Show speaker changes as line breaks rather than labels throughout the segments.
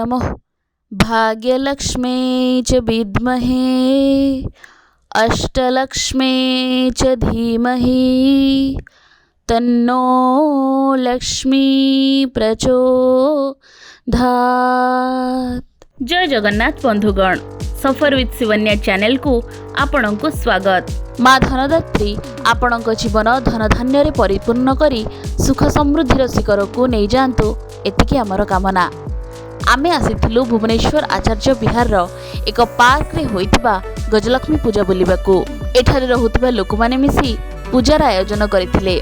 नमो भाग्यलक्ष्मी च विद्महे अष्टलक्ष्मी च धीमहि तन्नो लक्ष्मी प्रचोदयात्। जय जगन्नाथ बंधुगण, सफर विथ शिवन्या चैनल को आपण को स्वागत। माँ धनदात्री आपण जीवन धन धान्य रे परिपूर्ण करी सुख समृद्धि शिखर को नहीं जातु, एतिकी आमर कामना। आमे आसीथिलु भुवनेश्वर आचार्य विहार एक पार्क रे होइतिबा गजलक्ष्मी पूजा बुलिबाकू। एठारे रहुतिबा लोकमाने मिसी पूजार आयोजन करथिले।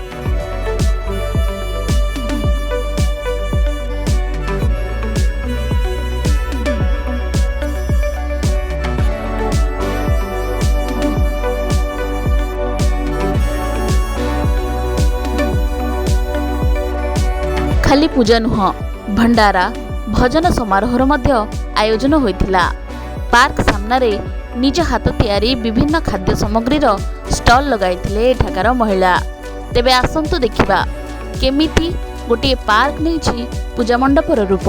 खाली पूजा नुह, भंडारा भजन समारोह मध्य आयोजन होइथिला। पार्क सामने निज हाथ तैयारी विभिन्न खाद्य सामग्री स्टॉल लगाइथिले एठाकार महिला। तेबे आसंतु देखिबा केमिति गोटे पार्क नेछि पूजा मंडपर रूप।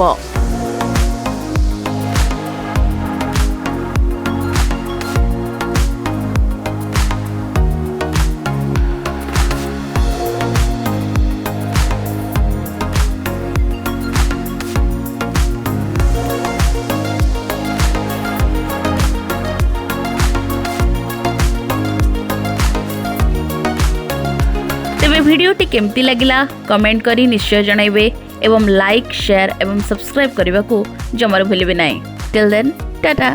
भिडियोटी केमती लगिला कमेंट करी निश्चय जनइबे एवं लाइक शेयर एवं सब्सक्राइब करने को जमार भूलिबे नहीं। Till then Tata.